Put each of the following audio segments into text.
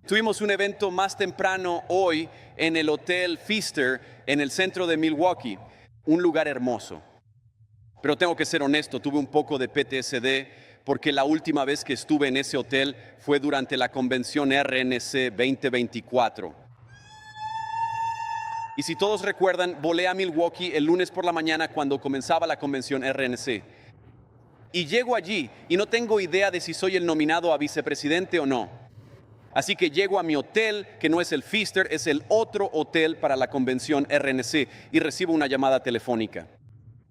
Tuvimos un evento más temprano hoy en el Hotel Pfister en el centro de Milwaukee, un lugar hermoso. Pero tengo que ser honesto, tuve un poco de PTSD porque la última vez que estuve en ese hotel fue durante la convención RNC 2024. Y si todos recuerdan, volé a Milwaukee el lunes por la mañana cuando comenzaba la convención RNC. Y llego allí y no tengo idea de si soy el nominado a vicepresidente o no. Así que llego a mi hotel, que no es el Pfister, es el otro hotel para la convención RNC, y recibo una llamada telefónica.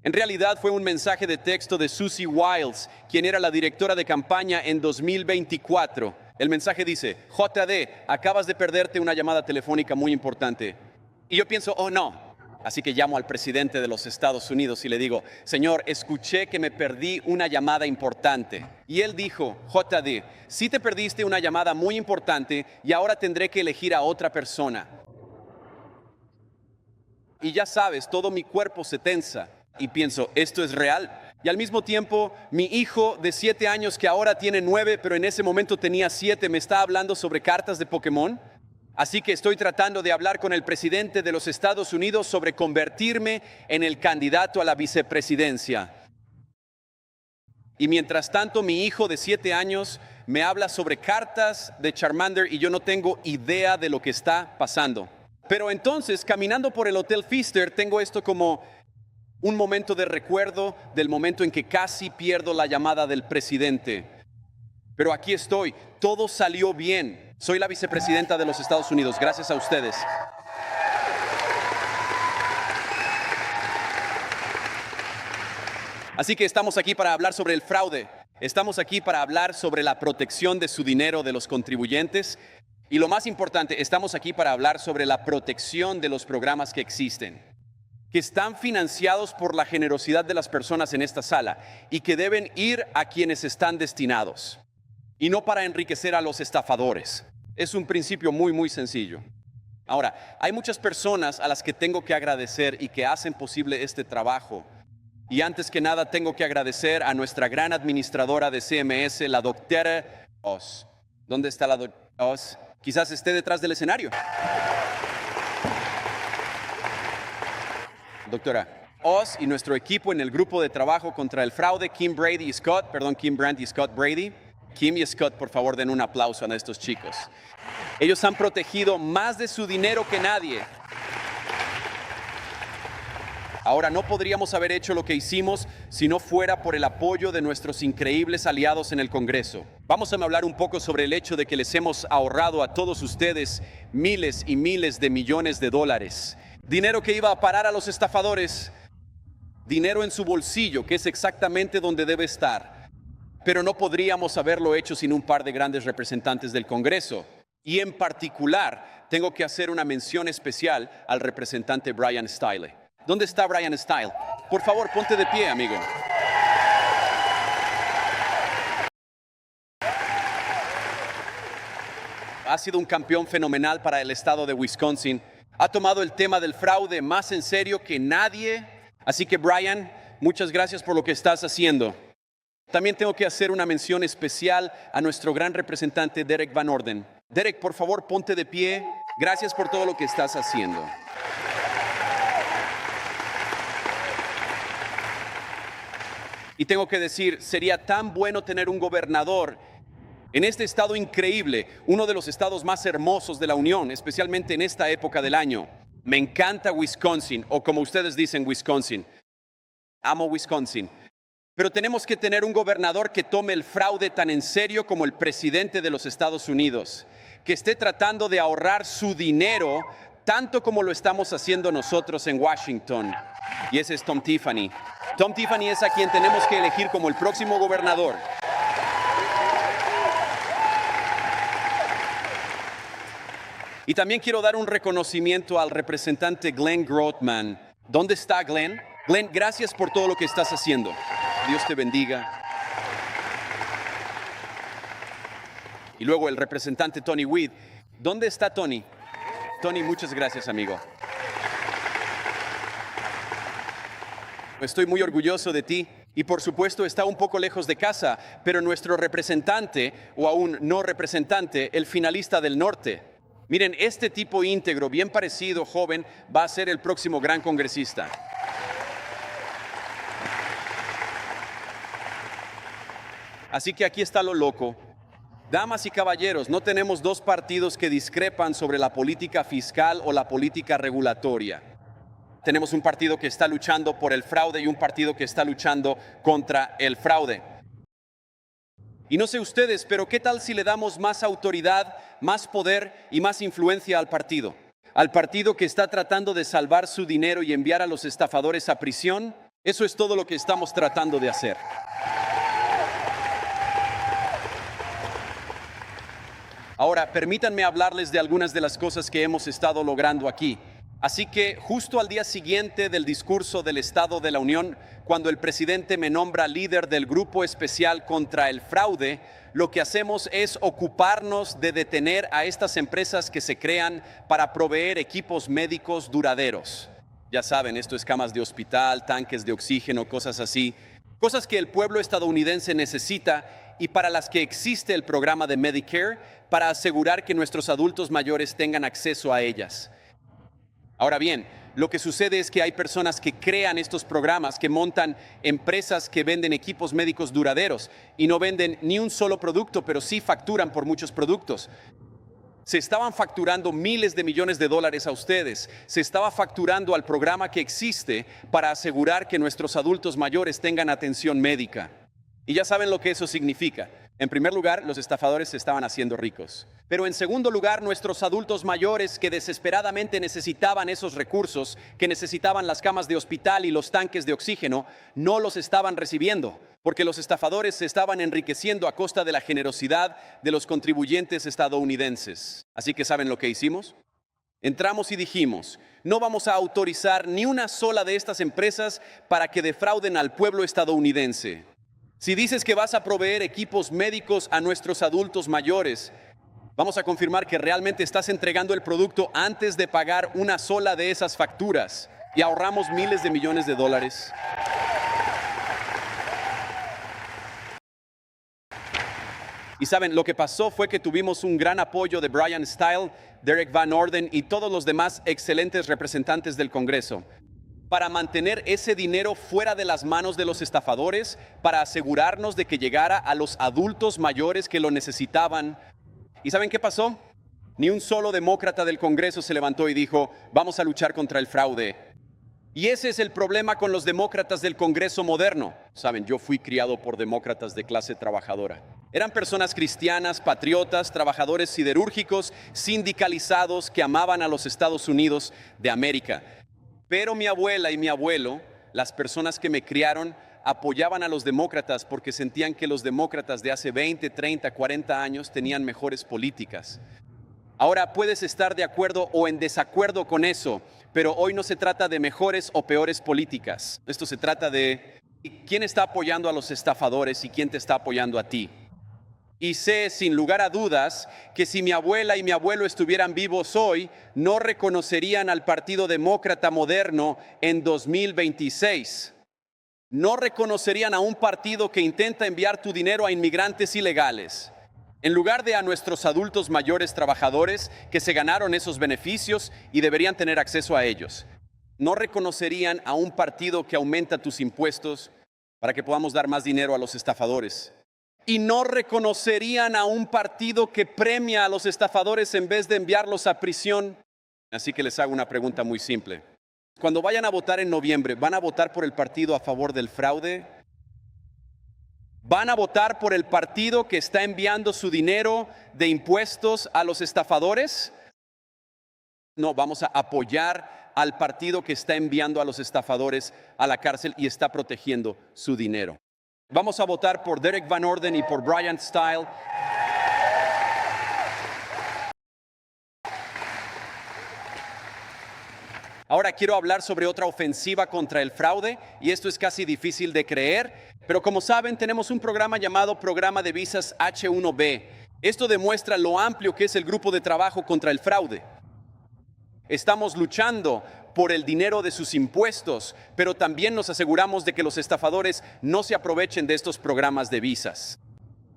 En realidad fue un mensaje de texto de Susie Wiles, quien era la directora de campaña en 2024. El mensaje dice: JD, acabas de perderte una llamada telefónica muy importante. Y yo pienso, oh no. Así que llamo al presidente de los Estados Unidos y le digo: señor, escuché que me perdí una llamada importante. Y él dijo: JD, sí te perdiste una llamada muy importante y ahora tendré que elegir a otra persona. Y ya sabes, todo mi cuerpo se tensa y pienso, ¿esto es real? Y al mismo tiempo, mi hijo de 7 años, que ahora tiene 9, pero en ese momento tenía 7, me está hablando sobre cartas de Pokémon. Así que estoy tratando de hablar con el presidente de los Estados Unidos sobre convertirme en el candidato a la vicepresidencia. Y mientras tanto, mi hijo de 7 años me habla sobre cartas de Charmander y yo no tengo idea de lo que está pasando. Pero entonces, caminando por el Hotel Pfister, tengo esto como un momento de recuerdo del momento en que casi pierdo la llamada del presidente. Pero aquí estoy, todo salió bien. Soy la vicepresidenta de los Estados Unidos, gracias a ustedes. Así que estamos aquí para hablar sobre el fraude. Estamos aquí para hablar sobre la protección de su dinero de los contribuyentes. Y lo más importante, estamos aquí para hablar sobre la protección de los programas que existen, que están financiados por la generosidad de las personas en esta sala y que deben ir a quienes están destinados. Y no para enriquecer a los estafadores. Es un principio muy sencillo. Ahora, hay muchas personas a las que tengo que agradecer y que hacen posible este trabajo. Y antes que nada tengo que agradecer a nuestra gran administradora de CMS, la doctora Oz. ¿Dónde está la doctora Oz? Quizás esté detrás del escenario. Doctora Oz y nuestro equipo en el grupo de trabajo contra el fraude, Kim Brandt y Scott Brady. Kim y Scott, por favor, den un aplauso a estos chicos. Ellos han protegido más de su dinero que nadie. Ahora, no podríamos haber hecho lo que hicimos si no fuera por el apoyo de nuestros increíbles aliados en el Congreso. Vamos a hablar un poco sobre el hecho de que les hemos ahorrado a todos ustedes miles y miles de millones de dólares. Dinero que iba a parar a los estafadores. Dinero en su bolsillo, que es exactamente donde debe estar. Pero no podríamos haberlo hecho sin un par de grandes representantes del Congreso. Y en particular, tengo que hacer una mención especial al representante Bryan Steil. ¿Dónde está Bryan Steil? Por favor, ponte de pie, amigo. Ha sido un campeón fenomenal para el estado de Wisconsin. Ha tomado el tema del fraude más en serio que nadie. Así que, Bryan, muchas gracias por lo que estás haciendo. También tengo que hacer una mención especial a nuestro gran representante Derek Van Orden. Derek, por favor, ponte de pie. Gracias por todo lo que estás haciendo. Y tengo que decir, sería tan bueno tener un gobernador en este estado increíble, uno de los estados más hermosos de la Unión, especialmente en esta época del año. Me encanta Wisconsin, o como ustedes dicen, Wisconsin. Amo Wisconsin. Pero tenemos que tener un gobernador que tome el fraude tan en serio como el presidente de los Estados Unidos, que esté tratando de ahorrar su dinero tanto como lo estamos haciendo nosotros en Washington. Y ese es Tom Tiffany. Tom Tiffany es a quien tenemos que elegir como el próximo gobernador. Y también quiero dar un reconocimiento al representante Glenn Grothman. ¿Dónde está Glenn? Glenn, gracias por todo lo que estás haciendo. Dios te bendiga. Y luego el representante Tony Weed. ¿Dónde está Tony? Tony, muchas gracias, amigo. Estoy muy orgulloso de ti Y por supuesto está un poco lejos de casa, pero nuestro representante, o aún no representante, el finalista del norte. Miren, este tipo íntegro, bien parecido, joven, va a ser el próximo gran congresista. Así que aquí está lo loco. Damas y caballeros, no tenemos dos partidos que discrepan sobre la política fiscal o la política regulatoria. Tenemos un partido que está luchando por el fraude y un partido que está luchando contra el fraude. Y no sé ustedes, pero ¿qué tal si le damos más autoridad, más poder y más influencia al partido? Al partido que está tratando de salvar su dinero y enviar a los estafadores a prisión. Eso es todo lo que estamos tratando de hacer. Ahora, permítanme hablarles de algunas de las cosas que hemos estado logrando aquí. Así que justo al día siguiente del discurso del Estado de la Unión, cuando el presidente me nombra líder del Grupo Especial contra el Fraude, lo que hacemos es ocuparnos de detener a estas empresas que se crean para proveer equipos médicos duraderos. Ya saben, esto es camas de hospital, tanques de oxígeno, cosas así. Cosas que el pueblo estadounidense necesita y para las que existe el programa de Medicare para asegurar que nuestros adultos mayores tengan acceso a ellas. Ahora bien, lo que sucede es que hay personas que crean estos programas, que montan empresas que venden equipos médicos duraderos y no venden ni un solo producto, pero sí facturan por muchos productos. Se estaban facturando miles de millones de dólares a ustedes. Se estaba facturando al programa que existe para asegurar que nuestros adultos mayores tengan atención médica. Y ya saben lo que eso significa. En primer lugar, los estafadores se estaban haciendo ricos. Pero en segundo lugar, nuestros adultos mayores que desesperadamente necesitaban esos recursos, que necesitaban las camas de hospital y los tanques de oxígeno, no los estaban recibiendo, porque los estafadores se estaban enriqueciendo a costa de la generosidad de los contribuyentes estadounidenses. Así que ¿saben lo que hicimos? Entramos y dijimos, no vamos a autorizar ni una sola de estas empresas para que defrauden al pueblo estadounidense. Si dices que vas a proveer equipos médicos a nuestros adultos mayores, vamos a confirmar que realmente estás entregando el producto antes de pagar una sola de esas facturas y ahorramos miles de millones de dólares. Y saben, lo que pasó fue que tuvimos un gran apoyo de Brian Stile, Derek Van Orden y todos los demás excelentes representantes del Congreso para mantener ese dinero fuera de las manos de los estafadores, para asegurarnos de que llegara a los adultos mayores que lo necesitaban. ¿Y saben qué pasó? Ni un solo demócrata del Congreso se levantó y dijo, vamos a luchar contra el fraude. Y ese es el problema con los demócratas del Congreso moderno. Saben, yo fui criado por demócratas de clase trabajadora. Eran personas cristianas, patriotas, trabajadores siderúrgicos, sindicalizados que amaban a los Estados Unidos de América. Pero mi abuela y mi abuelo, las personas que me criaron, apoyaban a los demócratas porque sentían que los demócratas de hace 20, 30, 40 años tenían mejores políticas. Ahora puedes estar de acuerdo o en desacuerdo con eso, pero hoy no se trata de mejores o peores políticas. Esto se trata de quién está apoyando a los estafadores y quién te está apoyando a ti. Y sé sin lugar a dudas que si mi abuela y mi abuelo estuvieran vivos hoy, no reconocerían al Partido Demócrata Moderno en 2026. No reconocerían a un partido que intenta enviar tu dinero a inmigrantes ilegales. En lugar de a nuestros adultos mayores trabajadores que se ganaron esos beneficios y deberían tener acceso a ellos. No reconocerían a un partido que aumenta tus impuestos para que podamos dar más dinero a los estafadores. Y no reconocerían a un partido que premia a los estafadores en vez de enviarlos a prisión. Así que les hago una pregunta muy simple. Cuando vayan a votar en noviembre, ¿van a votar por el partido a favor del fraude? ¿Van a votar por el partido que está enviando su dinero de impuestos a los estafadores? No, vamos a apoyar al partido que está enviando a los estafadores a la cárcel y está protegiendo su dinero. Vamos a votar por Derek Van Orden y por Brian Stile. Ahora quiero hablar sobre otra ofensiva contra el fraude, y esto es casi difícil de creer, pero como saben, tenemos un programa llamado Programa de Visas H-1B. Esto demuestra lo amplio que es el grupo de trabajo contra el fraude. Estamos luchando por el dinero de sus impuestos, pero también nos aseguramos de que los estafadores no se aprovechen de estos programas de visas.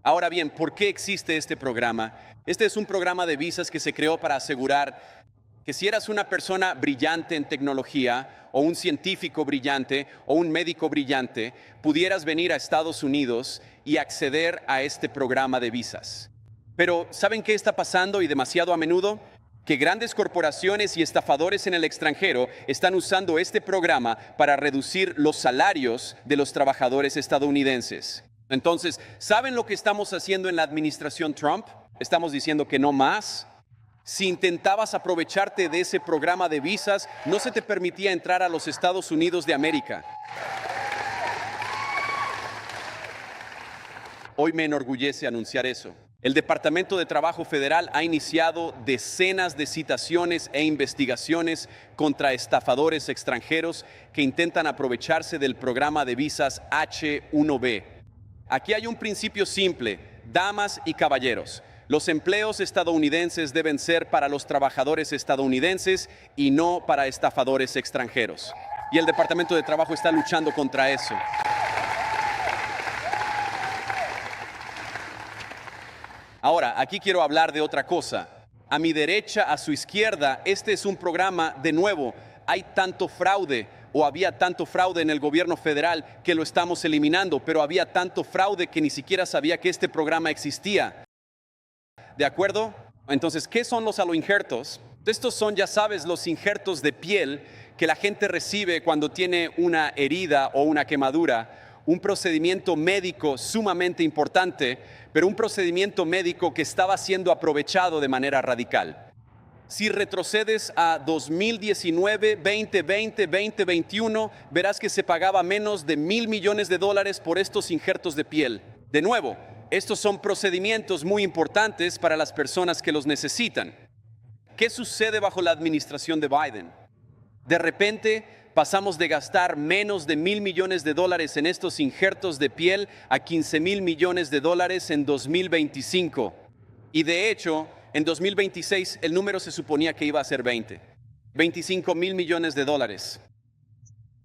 Ahora bien, ¿por qué existe este programa? Este es un programa de visas que se creó para asegurar que si eras una persona brillante en tecnología, o un científico brillante, o un médico brillante, pudieras venir a Estados Unidos y acceder a este programa de visas. Pero, ¿saben qué está pasando y demasiado a menudo? Que grandes corporaciones y estafadores en el extranjero están usando este programa para reducir los salarios de los trabajadores estadounidenses. Entonces, ¿saben lo que estamos haciendo en la administración Trump? Estamos diciendo que no más. Si intentabas aprovecharte de ese programa de visas, no se te permitía entrar a los Estados Unidos de América. Hoy me enorgullece anunciar eso. El Departamento de Trabajo Federal ha iniciado decenas de citaciones e investigaciones contra estafadores extranjeros que intentan aprovecharse del programa de visas H-1B. Aquí hay un principio simple, damas y caballeros. Los empleos estadounidenses deben ser para los trabajadores estadounidenses y no para estafadores extranjeros. Y el Departamento de Trabajo está luchando contra eso. Ahora, aquí quiero hablar de otra cosa. A mi derecha, a su izquierda, este es un programa, de nuevo, hay tanto fraude, o había tanto fraude en el gobierno federal que lo estamos eliminando, pero había tanto fraude que ni siquiera sabía que este programa existía. ¿De acuerdo? Entonces, ¿qué son los aloinjertos? Estos son, ya sabes, los injertos de piel que la gente recibe cuando tiene una herida o una quemadura, un procedimiento médico sumamente importante, pero un procedimiento médico que estaba siendo aprovechado de manera radical. Si retrocedes a 2019, 2020, 2021, verás que se pagaba menos de $1,000 millones por estos injertos de piel. De nuevo, estos son procedimientos muy importantes para las personas que los necesitan. ¿Qué sucede bajo la administración de Biden? De repente pasamos de gastar menos de $1,000 millones en estos injertos de piel a $15,000 millones en 2025. Y de hecho, en 2026 el número se suponía que iba a ser $25,000 millones.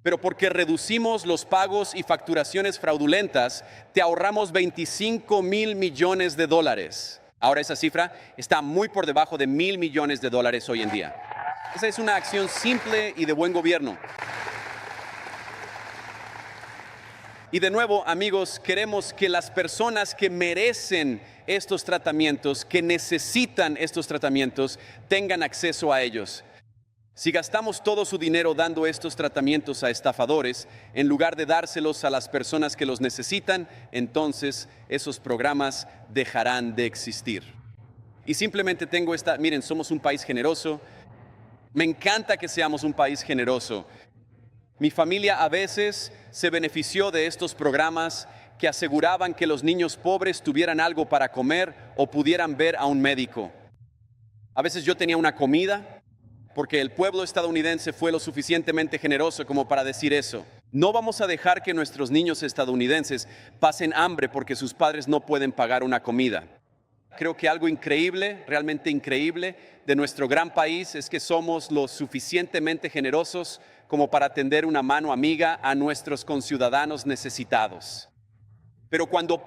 Pero porque reducimos los pagos y facturaciones fraudulentas, te ahorramos $25,000 millones. Ahora esa cifra está muy por debajo de $1,000 millones hoy en día. Esa es una acción simple y de buen gobierno. Y de nuevo, amigos, queremos que las personas que merecen estos tratamientos, que necesitan estos tratamientos, tengan acceso a ellos. Si gastamos todo su dinero dando estos tratamientos a estafadores, en lugar de dárselos a las personas que los necesitan, entonces esos programas dejarán de existir. Y simplemente miren, somos un país generoso. Me encanta que seamos un país generoso. Mi familia a veces se benefició de estos programas que aseguraban que los niños pobres tuvieran algo para comer o pudieran ver a un médico. A veces yo tenía una comida, porque el pueblo estadounidense fue lo suficientemente generoso como para decir eso. No vamos a dejar que nuestros niños estadounidenses pasen hambre porque sus padres no pueden pagar una comida. Creo que algo increíble, realmente increíble, de nuestro gran país es que somos lo suficientemente generosos como para tender una mano amiga a nuestros conciudadanos necesitados. Pero cuando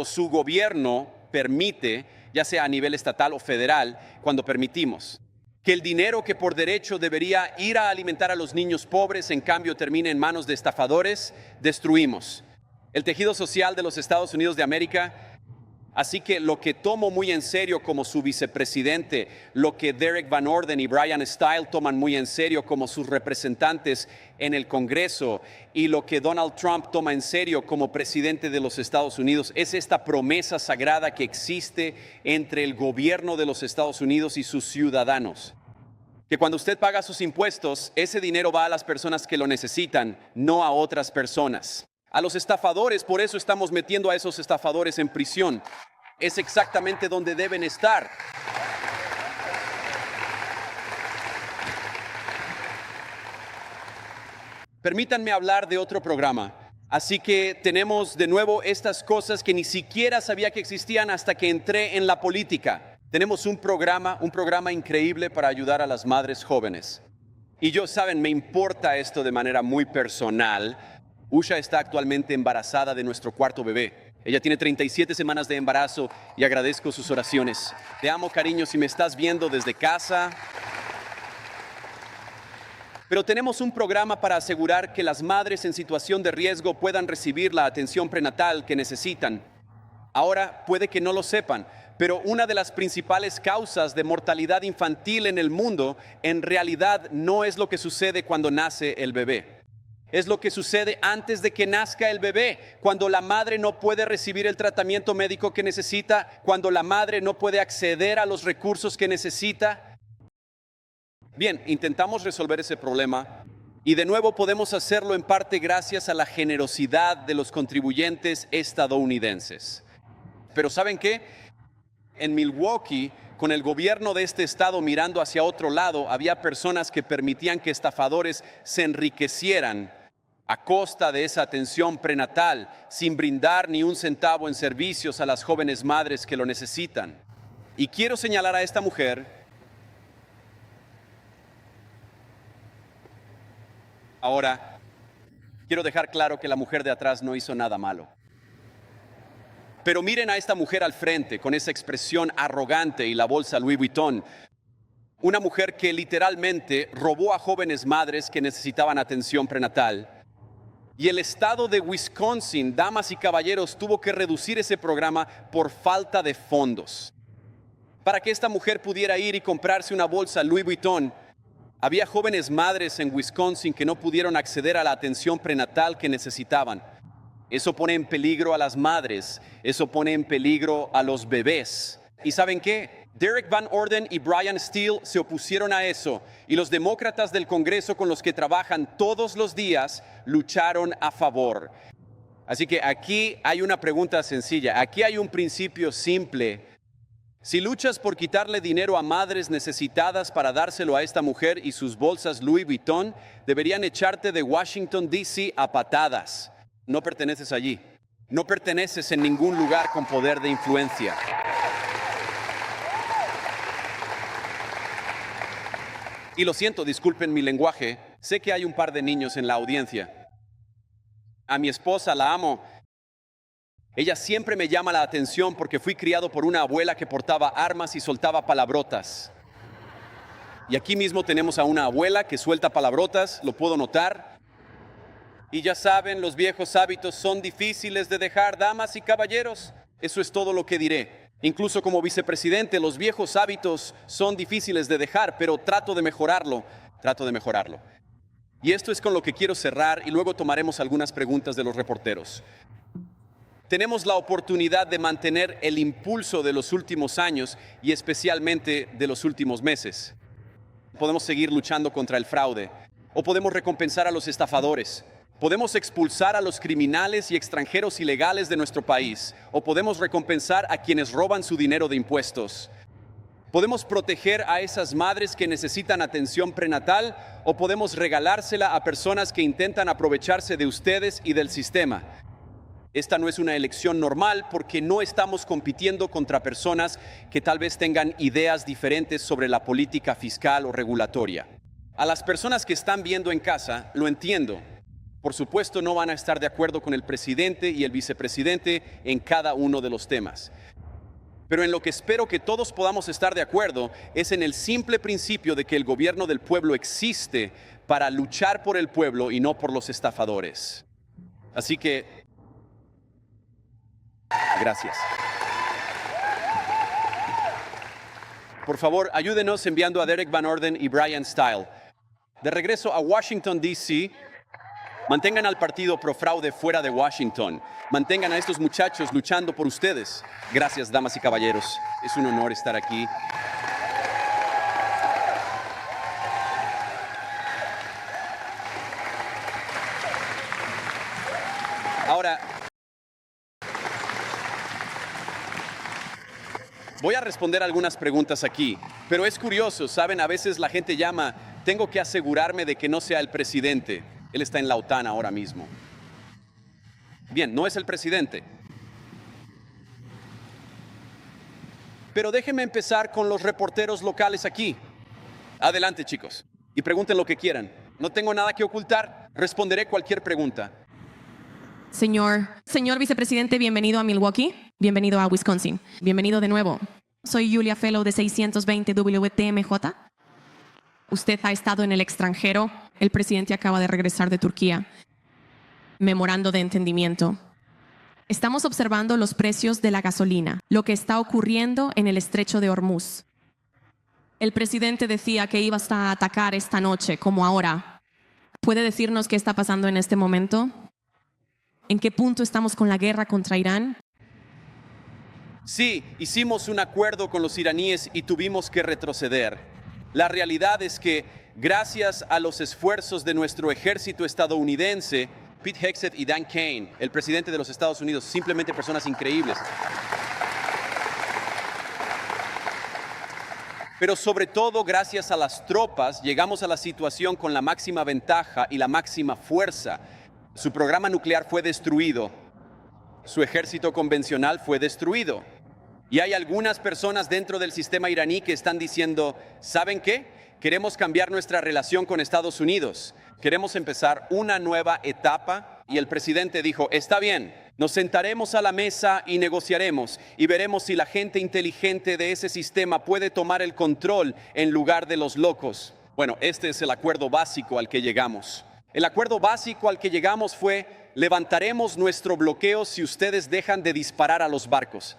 su gobierno permite, ya sea a nivel estatal o federal, cuando permitimos que el dinero que por derecho debería ir a alimentar a los niños pobres, en cambio termine en manos de estafadores, destruimos el tejido social de los Estados Unidos de América. Así que lo que tomo muy en serio como su vicepresidente, lo que Derek Van Orden y Brian Stile toman muy en serio como sus representantes en el Congreso, y lo que Donald Trump toma en serio como presidente de los Estados Unidos, es esta promesa sagrada que existe entre el gobierno de los Estados Unidos y sus ciudadanos. Que cuando usted paga sus impuestos, ese dinero va a las personas que lo necesitan, no a otras personas. A los estafadores, por eso estamos metiendo a esos estafadores en prisión. Es exactamente donde deben estar. Permítanme hablar de otro programa. Así que tenemos de nuevo estas cosas que ni siquiera sabía que existían hasta que entré en la política. Tenemos un programa increíble para ayudar a las madres jóvenes. Y yo, saben, me importa esto de manera muy personal. Usha está actualmente embarazada de nuestro cuarto bebé. Ella tiene 37 semanas de embarazo y agradezco sus oraciones. Te amo, cariño, si me estás viendo desde casa. Pero tenemos un programa para asegurar que las madres en situación de riesgo puedan recibir la atención prenatal que necesitan. Ahora, puede que no lo sepan, pero una de las principales causas de mortalidad infantil en el mundo en realidad no es lo que sucede cuando nace el bebé. Es lo que sucede antes de que nazca el bebé, cuando la madre no puede recibir el tratamiento médico que necesita, cuando la madre no puede acceder a los recursos que necesita. Bien, intentamos resolver ese problema y de nuevo podemos hacerlo en parte gracias a la generosidad de los contribuyentes estadounidenses. Pero ¿saben qué? En Milwaukee, con el gobierno de este estado mirando hacia otro lado, había personas que permitían que estafadores se enriquecieran a costa de esa atención prenatal, sin brindar ni un centavo en servicios a las jóvenes madres que lo necesitan. Y quiero señalar a esta mujer. Ahora, quiero dejar claro que la mujer de atrás no hizo nada malo. Pero miren a esta mujer al frente, con esa expresión arrogante y la bolsa Louis Vuitton. Una mujer que literalmente robó a jóvenes madres que necesitaban atención prenatal. Y el estado de Wisconsin, damas y caballeros, tuvo que reducir ese programa por falta de fondos. Para que esta mujer pudiera ir y comprarse una bolsa Louis Vuitton, había jóvenes madres en Wisconsin que no pudieron acceder a la atención prenatal que necesitaban. Eso pone en peligro a las madres, eso pone en peligro a los bebés. ¿Y saben qué? Derek Van Orden y Brian Steele se opusieron a eso y los demócratas del Congreso con los que trabajan todos los días lucharon a favor. Así que aquí hay una pregunta sencilla, aquí hay un principio simple. Si luchas por quitarle dinero a madres necesitadas para dárselo a esta mujer y sus bolsas Louis Vuitton, deberían echarte de Washington, D.C. a patadas. No perteneces allí. No perteneces en ningún lugar con poder de influencia. Y lo siento, disculpen mi lenguaje. Sé que hay un par de niños en la audiencia. A mi esposa la amo. Ella siempre me llama la atención porque fui criado por una abuela que portaba armas y soltaba palabrotas. Y aquí mismo tenemos a una abuela que suelta palabrotas, lo puedo notar. Y ya saben, los viejos hábitos son difíciles de dejar, damas y caballeros. Eso es todo lo que diré. Incluso como vicepresidente, los viejos hábitos son difíciles de dejar, pero trato de mejorarlo. Y esto es con lo que quiero cerrar y luego tomaremos algunas preguntas de los reporteros. Tenemos la oportunidad de mantener el impulso de los últimos años y especialmente de los últimos meses. Podemos seguir luchando contra el fraude o podemos recompensar a los estafadores. Podemos expulsar a los criminales y extranjeros ilegales de nuestro país o podemos recompensar a quienes roban su dinero de impuestos. Podemos proteger a esas madres que necesitan atención prenatal o podemos regalársela a personas que intentan aprovecharse de ustedes y del sistema. Esta no es una elección normal porque no estamos compitiendo contra personas que tal vez tengan ideas diferentes sobre la política fiscal o regulatoria. A las personas que están viendo en casa, lo entiendo. Por supuesto, no van a estar de acuerdo con el presidente y el vicepresidente en cada uno de los temas. Pero en lo que espero que todos podamos estar de acuerdo es en el simple principio de que el gobierno del pueblo existe para luchar por el pueblo y no por los estafadores. Así que gracias. Por favor, ayúdenos enviando a Derek Van Orden y Brian Steele. De regreso a Washington, D.C., mantengan al partido pro fraude fuera de Washington. Mantengan a estos muchachos luchando por ustedes. Gracias, damas y caballeros. Es un honor estar aquí. Ahora, voy a responder algunas preguntas aquí, pero es curioso, ¿saben? A veces la gente llama, tengo que asegurarme de que no sea el presidente. Él está en la OTAN ahora mismo. Bien, no es el presidente. Pero déjenme empezar con los reporteros locales aquí. Adelante, chicos. y pregunten lo que quieran. No tengo nada que ocultar. Responderé cualquier pregunta. Señor vicepresidente, bienvenido a Milwaukee, bienvenido a Wisconsin, bienvenido de nuevo. Soy Julia Fellow de 620 WTMJ. Usted ha estado en el extranjero, el presidente acaba de regresar de Turquía. Memorando de entendimiento. Estamos observando los precios de la gasolina, lo que está ocurriendo en el estrecho de Hormuz. El presidente decía que iba a atacar esta noche, como ahora. ¿Puede decirnos qué está pasando en este momento? ¿En qué punto estamos con la guerra contra Irán? Sí, hicimos un acuerdo con los iraníes y tuvimos que retroceder. La realidad es que, gracias a los esfuerzos de nuestro ejército estadounidense, Pete Hegseth y Dan Kane, el presidente de los Estados Unidos, simplemente personas increíbles. Pero sobre todo, gracias a las tropas, llegamos a la situación con la máxima ventaja y la máxima fuerza. Su programa nuclear fue destruido. Su ejército convencional fue destruido. Y hay algunas personas dentro del sistema iraní que están diciendo, ¿saben qué? Queremos cambiar nuestra relación con Estados Unidos. Queremos empezar una nueva etapa. Y el presidente dijo, está bien, nos sentaremos a la mesa y negociaremos y veremos si la gente inteligente de ese sistema puede tomar el control en lugar de los locos. Bueno, este es el acuerdo básico al que llegamos. El acuerdo básico al que llegamos fue, levantaremos nuestro bloqueo si ustedes dejan de disparar a los barcos.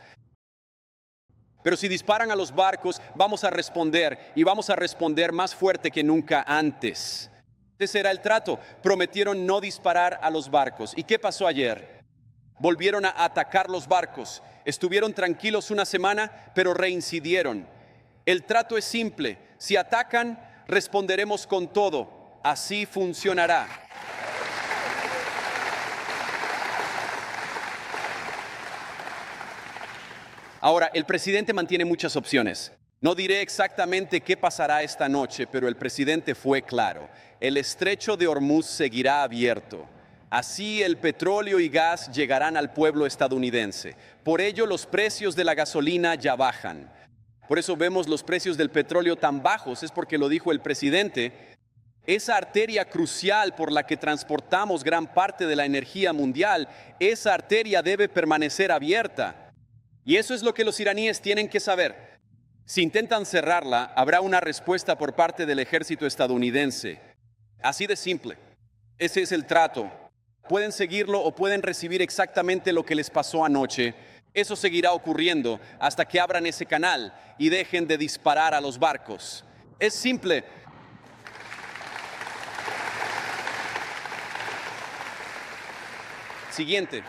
Pero si disparan a los barcos, vamos a responder y vamos a responder más fuerte que nunca antes. Ese era el trato. Prometieron no disparar a los barcos. ¿Y qué pasó ayer? Volvieron a atacar los barcos. Estuvieron tranquilos una semana, pero reincidieron. El trato es simple. Si atacan, responderemos con todo. Así funcionará. Ahora, el presidente mantiene muchas opciones. No diré exactamente qué pasará esta noche, pero el presidente fue claro. El estrecho de Hormuz seguirá abierto. Así el petróleo y gas llegarán al pueblo estadounidense. Por ello, los precios de la gasolina ya bajan. Por eso vemos los precios del petróleo tan bajos, es porque lo dijo el presidente. Esa arteria crucial por la que transportamos gran parte de la energía mundial, esa arteria debe permanecer abierta. Y eso es lo que los iraníes tienen que saber. Si intentan cerrarla, habrá una respuesta por parte del ejército estadounidense. Así de simple. Ese es el trato. Pueden seguirlo o pueden recibir exactamente lo que les pasó anoche. Eso seguirá ocurriendo hasta que abran ese canal y dejen de disparar a los barcos. Es simple. Siguiente.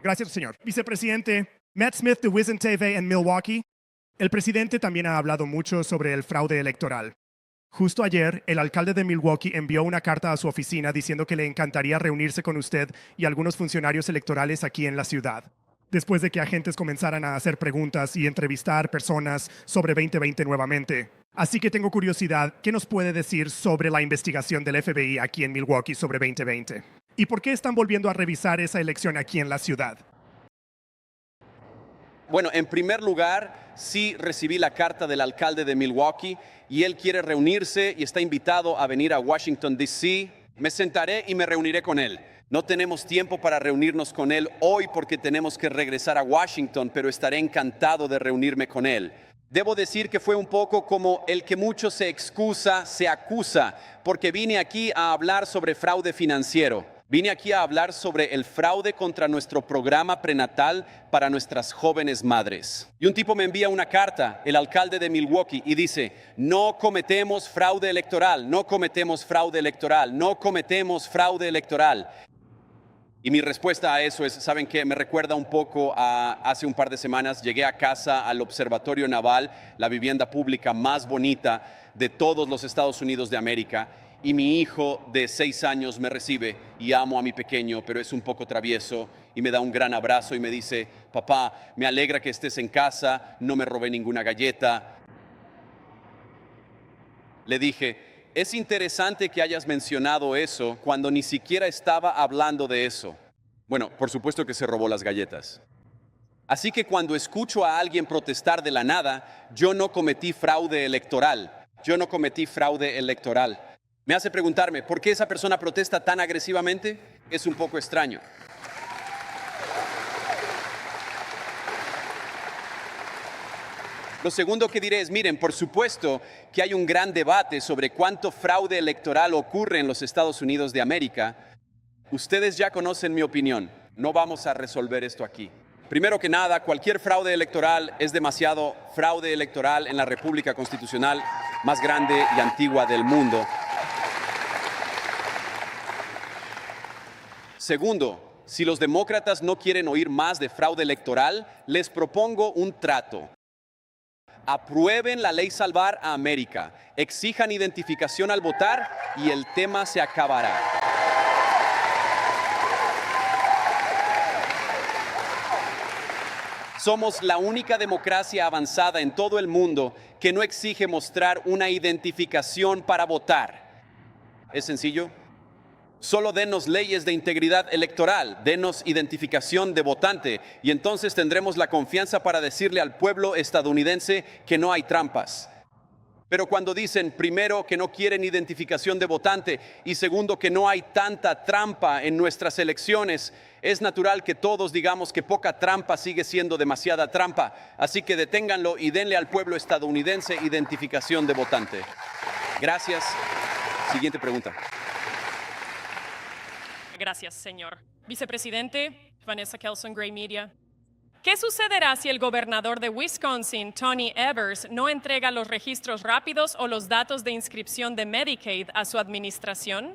Gracias, señor. Vicepresidente, Matt Smith de Wizen TV en Milwaukee. El presidente también ha hablado mucho sobre el fraude electoral. Justo ayer, el alcalde de Milwaukee envió una carta a su oficina diciendo que le encantaría reunirse con usted y algunos funcionarios electorales aquí en la ciudad, después de que agentes comenzaran a hacer preguntas y entrevistar personas sobre 2020 nuevamente. Así que tengo curiosidad, ¿qué nos puede decir sobre la investigación del FBI aquí en Milwaukee sobre 2020? ¿Y por qué están volviendo a revisar esa elección aquí en la ciudad? Bueno, en primer lugar, sí recibí la carta del alcalde de Milwaukee y él quiere reunirse y está invitado a venir a Washington, D.C. Me sentaré y me reuniré con él. No tenemos tiempo para reunirnos con él hoy porque tenemos que regresar a Washington, pero estaré encantado de reunirme con él. Debo decir que fue un poco como el que mucho se excusa, se acusa, porque vine aquí a hablar sobre fraude financiero. Vine aquí a hablar sobre el fraude contra nuestro programa prenatal para nuestras jóvenes madres. Y un tipo me envía una carta, el alcalde de Milwaukee, y dice, no cometemos fraude electoral, no cometemos fraude electoral, no cometemos fraude electoral. Y mi respuesta a eso es, ¿saben qué? Me recuerda un poco a hace un par de semanas, llegué a casa al Observatorio Naval, la vivienda pública más bonita de todos los Estados Unidos de América, y mi hijo de 6 años me recibe y amo a mi pequeño, pero es un poco travieso y me da un gran abrazo y me dice, papá, me alegra que estés en casa, no me robé ninguna galleta. Le dije, es interesante que hayas mencionado eso cuando ni siquiera estaba hablando de eso. Bueno, por supuesto que se robó las galletas. Así que cuando escucho a alguien protestar de la nada, yo no cometí fraude electoral. Yo no cometí fraude electoral. Me hace preguntarme, ¿por qué esa persona protesta tan agresivamente? Es un poco extraño. Lo segundo que diré es, miren, por supuesto que hay un gran debate sobre cuánto fraude electoral ocurre en los Estados Unidos de América. Ustedes ya conocen mi opinión. No vamos a resolver esto aquí. Primero que nada, cualquier fraude electoral es demasiado fraude electoral en la República Constitucional más grande y antigua del mundo. Segundo, si los demócratas no quieren oír más de fraude electoral, les propongo un trato. Aprueben la ley Salvar a América, exijan identificación al votar y el tema se acabará. Somos la única democracia avanzada en todo el mundo que no exige mostrar una identificación para votar. ¿Es sencillo? Solo denos leyes de integridad electoral, denos identificación de votante y entonces tendremos la confianza para decirle al pueblo estadounidense que no hay trampas. Pero cuando dicen, primero, que no quieren identificación de votante y segundo, que no hay tanta trampa en nuestras elecciones, es natural que todos digamos que poca trampa sigue siendo demasiada trampa. Así que deténganlo y denle al pueblo estadounidense identificación de votante. Gracias. Siguiente pregunta. Gracias, señor. Vicepresidente, Vanessa Kelson, Gray Media. ¿Qué sucederá si el gobernador de Wisconsin, Tony Evers, no entrega los registros rápidos o los datos de inscripción de Medicaid a su administración?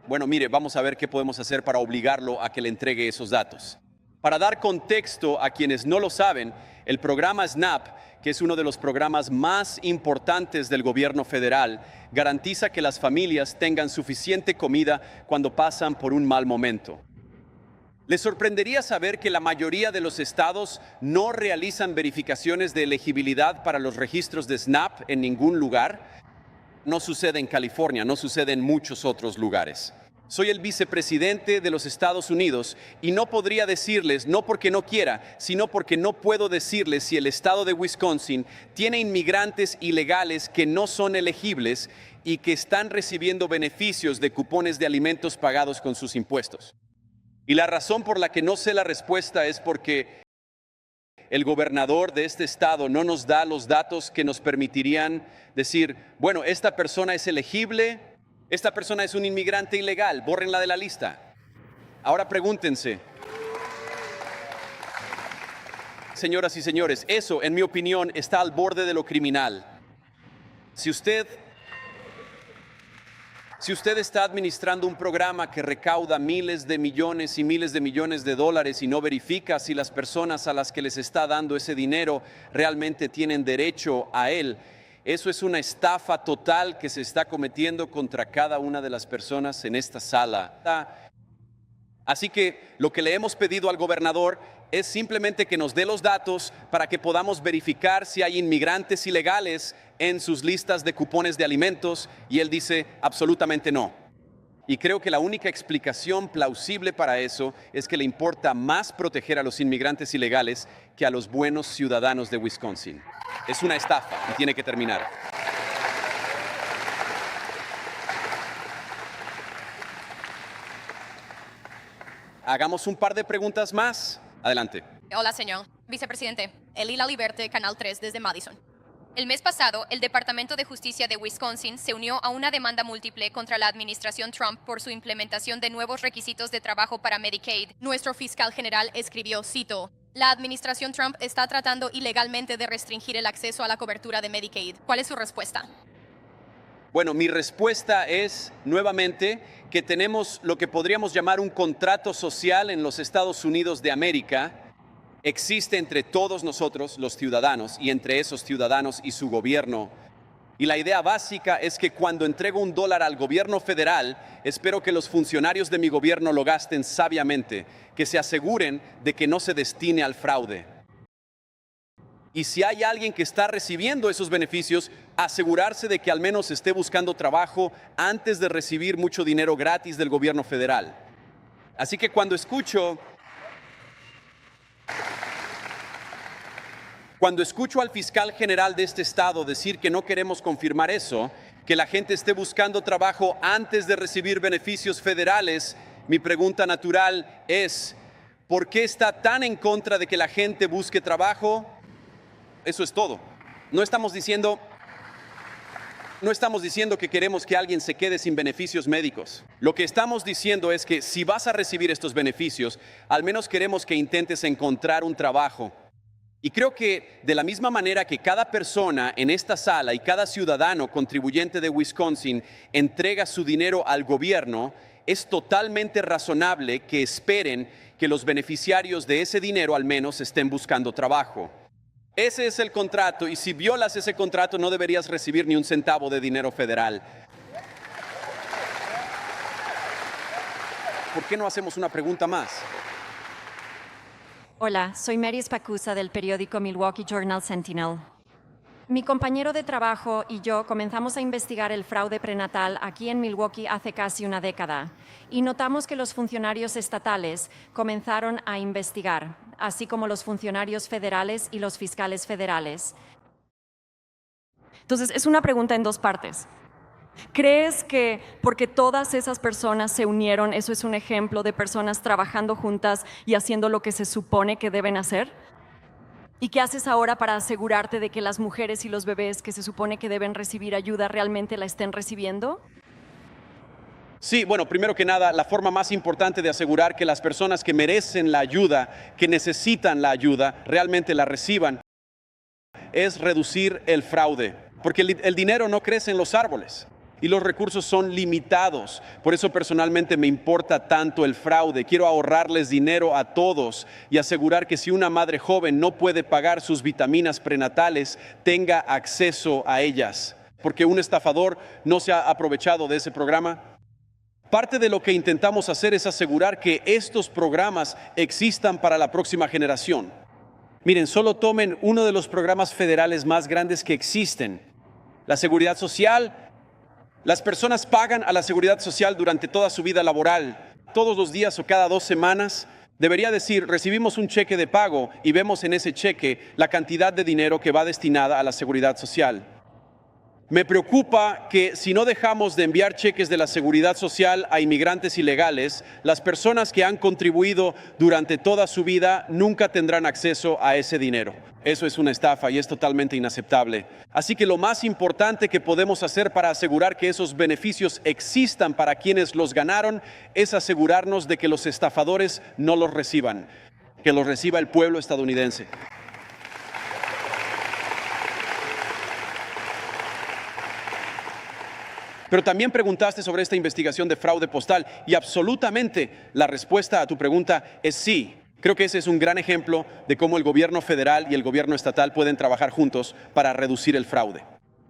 Bueno, mire, vamos a ver qué podemos hacer para obligarlo a que le entregue esos datos. Para dar contexto a quienes no lo saben, el programa SNAP, que es uno de los programas más importantes del gobierno federal, garantiza que las familias tengan suficiente comida cuando pasan por un mal momento. ¿Les sorprendería saber que la mayoría de los estados no realizan verificaciones de elegibilidad para los registros de SNAP en ningún lugar? No sucede en California, no sucede en muchos otros lugares. Soy el vicepresidente de los Estados Unidos y no podría decirles, no porque no quiera, sino porque no puedo decirles si el estado de Wisconsin tiene inmigrantes ilegales que no son elegibles y que están recibiendo beneficios de cupones de alimentos pagados con sus impuestos. Y la razón por la que no sé la respuesta es porque el gobernador de este estado no nos da los datos que nos permitirían decir, bueno, esta persona es elegible, esta persona es un inmigrante ilegal, bórrenla de la lista. Ahora pregúntense, señoras y señores, eso, en mi opinión, está al borde de lo criminal. Si usted está administrando un programa que recauda miles de millones y miles de millones de dólares y no verifica si las personas a las que les está dando ese dinero realmente tienen derecho a él, eso es una estafa total que se está cometiendo contra cada una de las personas en esta sala. Así que lo que le hemos pedido al gobernador es simplemente que nos dé los datos para que podamos verificar si hay inmigrantes ilegales en sus listas de cupones de alimentos y él dice absolutamente no. Y creo que la única explicación plausible para eso es que le importa más proteger a los inmigrantes ilegales que a los buenos ciudadanos de Wisconsin. Es una estafa y tiene que terminar. Hagamos un par de preguntas más. Adelante. Hola, señor. Vicepresidente, Elila Liberte, Canal 3 desde Madison. El mes pasado, el Departamento de Justicia de Wisconsin se unió a una demanda múltiple contra la administración Trump por su implementación de nuevos requisitos de trabajo para Medicaid. Nuestro fiscal general escribió, cito, la administración Trump está tratando ilegalmente de restringir el acceso a la cobertura de Medicaid. ¿Cuál es su respuesta? Bueno, mi respuesta es, nuevamente, que tenemos lo que podríamos llamar un contrato social en los Estados Unidos de América. Existe entre todos nosotros, los ciudadanos, y entre esos ciudadanos y su gobierno. Y la idea básica es que cuando entrego $1 al gobierno federal, espero que los funcionarios de mi gobierno lo gasten sabiamente, que se aseguren de que no se destine al fraude. Y si hay alguien que está recibiendo esos beneficios, asegurarse de que al menos esté buscando trabajo antes de recibir mucho dinero gratis del gobierno federal. Así que cuando escucho Cuando escucho al fiscal general de este estado decir que no queremos confirmar eso, que la gente esté buscando trabajo antes de recibir beneficios federales, mi pregunta natural es, ¿por qué está tan en contra de que la gente busque trabajo? Eso es todo. No estamos diciendo que queremos que alguien se quede sin beneficios médicos. Lo que estamos diciendo es que si vas a recibir estos beneficios, al menos queremos que intentes encontrar un trabajo. Y creo que de la misma manera que cada persona en esta sala y cada ciudadano contribuyente de Wisconsin entrega su dinero al gobierno, es totalmente razonable que esperen que los beneficiarios de ese dinero al menos estén buscando trabajo. Ese es el contrato y si violas ese contrato no deberías recibir ni un centavo de dinero federal. ¿Por qué no hacemos una pregunta más? Hola, soy Mary Spacusa del periódico Milwaukee Journal Sentinel. Mi compañero de trabajo y yo comenzamos a investigar el fraude prenatal aquí en Milwaukee hace casi una década y notamos que los funcionarios estatales comenzaron a investigar, así como los funcionarios federales y los fiscales federales. Entonces, es una pregunta en dos partes. ¿Crees que porque todas esas personas se unieron, eso es un ejemplo de personas trabajando juntas y haciendo lo que se supone que deben hacer? ¿Y qué haces ahora para asegurarte de que las mujeres y los bebés que se supone que deben recibir ayuda realmente la estén recibiendo? Sí, bueno, primero que nada, la forma más importante de asegurar que las personas que merecen la ayuda, que necesitan la ayuda, realmente la reciban, es reducir el fraude. Porque el dinero no crece en los árboles y los recursos son limitados. Por eso personalmente me importa tanto el fraude. Quiero ahorrarles dinero a todos y asegurar que si una madre joven no puede pagar sus vitaminas prenatales, tenga acceso a ellas. Porque un estafador no se ha aprovechado de ese programa. Parte de lo que intentamos hacer es asegurar que estos programas existan para la próxima generación. Miren, solo tomen uno de los programas federales más grandes que existen. La seguridad social. Las personas pagan a la seguridad social durante toda su vida laboral, todos los días o cada 2 semanas. Debería decir, recibimos un cheque de pago y vemos en ese cheque la cantidad de dinero que va destinada a la seguridad social. Me preocupa que si no dejamos de enviar cheques de la seguridad social a inmigrantes ilegales, las personas que han contribuido durante toda su vida nunca tendrán acceso a ese dinero. Eso es una estafa y es totalmente inaceptable. Así que lo más importante que podemos hacer para asegurar que esos beneficios existan para quienes los ganaron es asegurarnos de que los estafadores no los reciban, que los reciba el pueblo estadounidense. Pero también preguntaste sobre esta investigación de fraude postal y absolutamente la respuesta a tu pregunta es sí. Creo que ese es un gran ejemplo de cómo el gobierno federal y el gobierno estatal pueden trabajar juntos para reducir el fraude.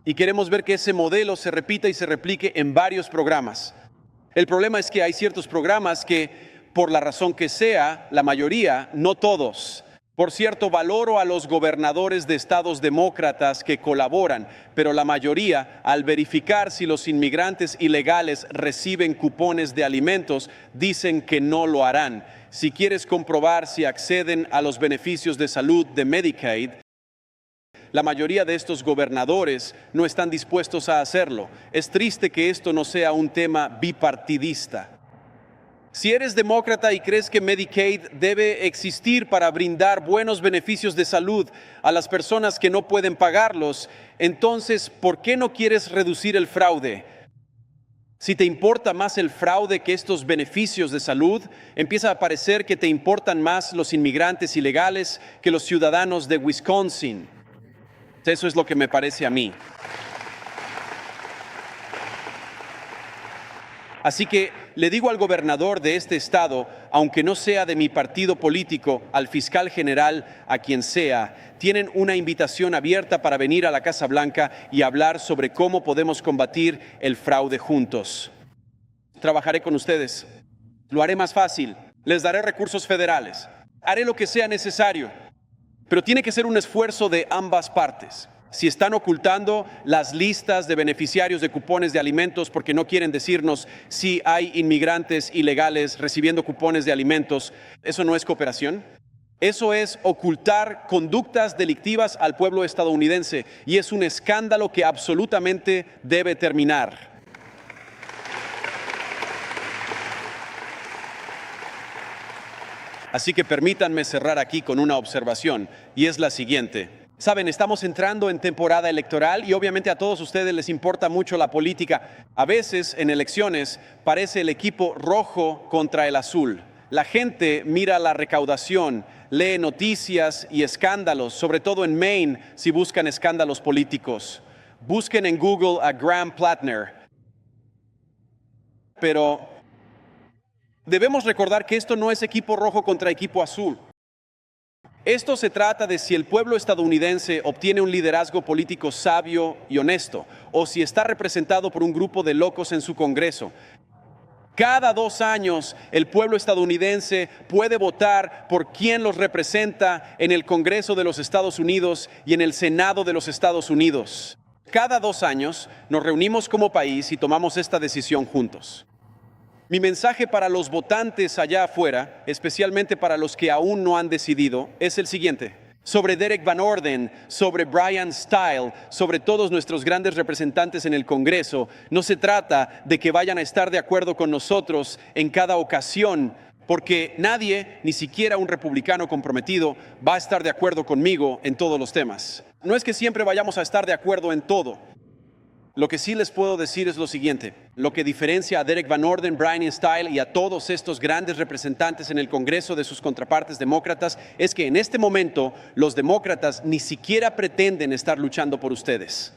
Y queremos ver que ese modelo se repita y se replique en varios programas. El problema es que hay ciertos programas que, por la razón que sea, la mayoría, no todos. Por cierto, valoro a los gobernadores de estados demócratas que colaboran, pero la mayoría, al verificar si los inmigrantes ilegales reciben cupones de alimentos, dicen que no lo harán. Si quieres comprobar si acceden a los beneficios de salud de Medicaid, la mayoría de estos gobernadores no están dispuestos a hacerlo. Es triste que esto no sea un tema bipartidista. Si eres demócrata y crees que Medicaid debe existir para brindar buenos beneficios de salud a las personas que no pueden pagarlos, entonces, ¿por qué no quieres reducir el fraude? Si te importa más el fraude que estos beneficios de salud, empieza a parecer que te importan más los inmigrantes ilegales que los ciudadanos de Wisconsin. Eso es lo que me parece a mí. Así que le digo al gobernador de este estado, aunque no sea de mi partido político, al fiscal general, a quien sea, tienen una invitación abierta para venir a la Casa Blanca y hablar sobre cómo podemos combatir el fraude juntos. Trabajaré con ustedes. Lo haré más fácil. Les daré recursos federales. Haré lo que sea necesario. Pero tiene que ser un esfuerzo de ambas partes. Si están ocultando las listas de beneficiarios de cupones de alimentos porque no quieren decirnos si hay inmigrantes ilegales recibiendo cupones de alimentos, ¿eso no es cooperación? Eso es ocultar conductas delictivas al pueblo estadounidense y es un escándalo que absolutamente debe terminar. Así que permítanme cerrar aquí con una observación, y es la siguiente. Saben, estamos entrando en temporada electoral y obviamente a todos ustedes les importa mucho la política. A veces en elecciones parece el equipo rojo contra el azul. La gente mira la recaudación, lee noticias y escándalos, sobre todo en Maine si buscan escándalos políticos. Busquen en Google a Graham Plattner. Pero debemos recordar que esto no es equipo rojo contra equipo azul. Esto se trata de si el pueblo estadounidense obtiene un liderazgo político sabio y honesto, o si está representado por un grupo de locos en su Congreso. Cada 2 años el pueblo estadounidense puede votar por quien los representa en el Congreso de los Estados Unidos y en el Senado de los Estados Unidos. Cada 2 años nos reunimos como país y tomamos esta decisión juntos. Mi mensaje para los votantes allá afuera, especialmente para los que aún no han decidido, es el siguiente. Sobre Derek Van Orden, sobre Brian Stile, sobre todos nuestros grandes representantes en el Congreso, no se trata de que vayan a estar de acuerdo con nosotros en cada ocasión, porque nadie, ni siquiera un republicano comprometido, va a estar de acuerdo conmigo en todos los temas. No es que siempre vayamos a estar de acuerdo en todo. Lo que sí les puedo decir es lo siguiente. Lo que diferencia a Derek Van Orden, Brian Stile y a todos estos grandes representantes en el Congreso de sus contrapartes demócratas es que en este momento los demócratas ni siquiera pretenden estar luchando por ustedes.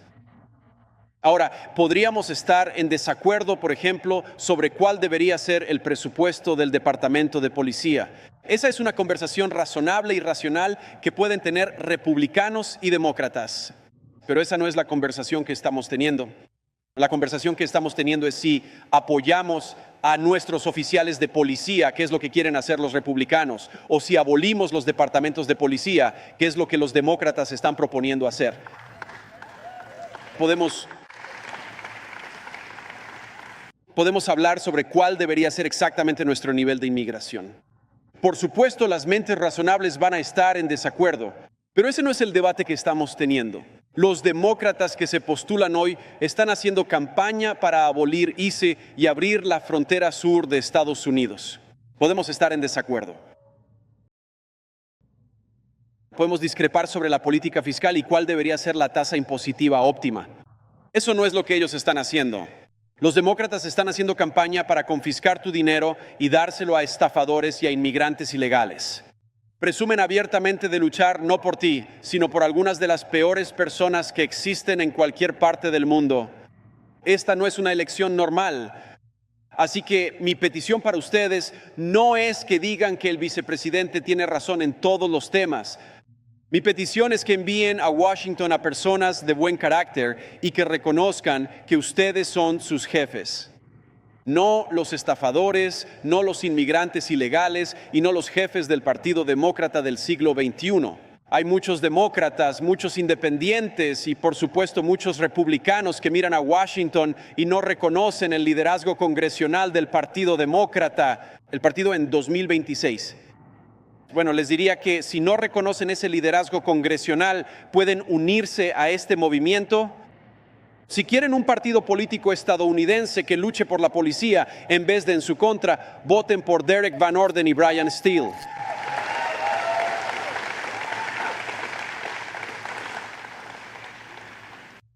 Ahora, podríamos estar en desacuerdo, por ejemplo, sobre cuál debería ser el presupuesto del Departamento de Policía. Esa es una conversación razonable y racional que pueden tener republicanos y demócratas. Pero esa no es la conversación que estamos teniendo. La conversación que estamos teniendo es si apoyamos a nuestros oficiales de policía, que es lo que quieren hacer los republicanos, o si abolimos los departamentos de policía, que es lo que los demócratas están proponiendo hacer. Podemos hablar sobre cuál debería ser exactamente nuestro nivel de inmigración. Por supuesto, las mentes razonables van a estar en desacuerdo, pero ese no es el debate que estamos teniendo. Los demócratas que se postulan hoy están haciendo campaña para abolir ICE y abrir la frontera sur de Estados Unidos. Podemos estar en desacuerdo. Podemos discrepar sobre la política fiscal y cuál debería ser la tasa impositiva óptima. Eso no es lo que ellos están haciendo. Los demócratas están haciendo campaña para confiscar tu dinero y dárselo a estafadores y a inmigrantes ilegales. Presumen abiertamente de luchar no por ti, sino por algunas de las peores personas que existen en cualquier parte del mundo. Esta no es una elección normal. Así que mi petición para ustedes no es que digan que el vicepresidente tiene razón en todos los temas. Mi petición es que envíen a Washington a personas de buen carácter y que reconozcan que ustedes son sus jefes. No los estafadores, no los inmigrantes ilegales y no los jefes del Partido Demócrata del siglo XXI. Hay muchos demócratas, muchos independientes y por supuesto muchos republicanos que miran a Washington y no reconocen el liderazgo congresional del Partido Demócrata, el partido en 2026. Bueno, les diría que si no reconocen ese liderazgo congresional, pueden unirse a este movimiento. Si quieren un partido político estadounidense que luche por la policía en vez de en su contra, voten por Derek Van Orden y Brian Stile.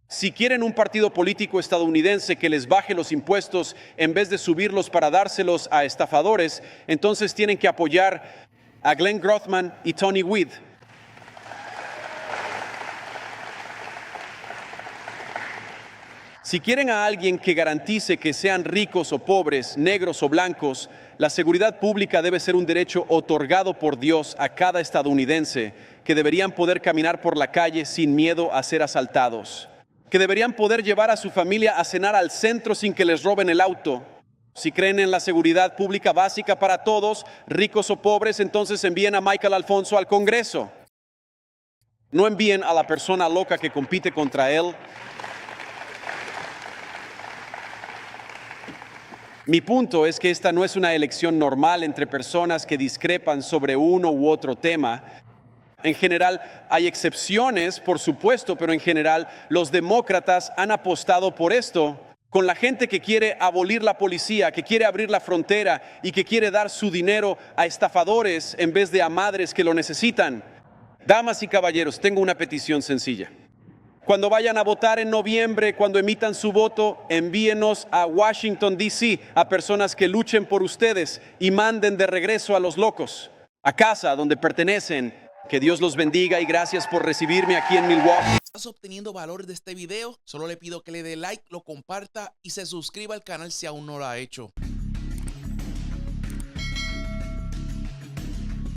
Si quieren un partido político estadounidense que les baje los impuestos en vez de subirlos para dárselos a estafadores, entonces tienen que apoyar a Glenn Grothman y Tony Weed. Si quieren a alguien que garantice que sean ricos o pobres, negros o blancos, la seguridad pública debe ser un derecho otorgado por Dios a cada estadounidense, que deberían poder caminar por la calle sin miedo a ser asaltados, que deberían poder llevar a su familia a cenar al centro sin que les roben el auto. Si creen en la seguridad pública básica para todos, ricos o pobres, entonces envíen a Michael Alfonso al Congreso. No envíen a la persona loca que compite contra él. Mi punto es que esta no es una elección normal entre personas que discrepan sobre uno u otro tema. En general, hay excepciones, por supuesto, pero en general los demócratas han apostado por esto con la gente que quiere abolir la policía, que quiere abrir la frontera y que quiere dar su dinero a estafadores en vez de a madres que lo necesitan. Damas y caballeros, tengo una petición sencilla. Cuando vayan a votar en noviembre, cuando emitan su voto, envíenos a Washington, D.C. a personas que luchen por ustedes y manden de regreso a los locos, a casa donde pertenecen. Que Dios los bendiga y gracias por recibirme aquí en Milwaukee. ¿Estás obteniendo valor de este video? Solo le pido que le dé like, lo comparta y se suscriba al canal si aún no lo ha hecho.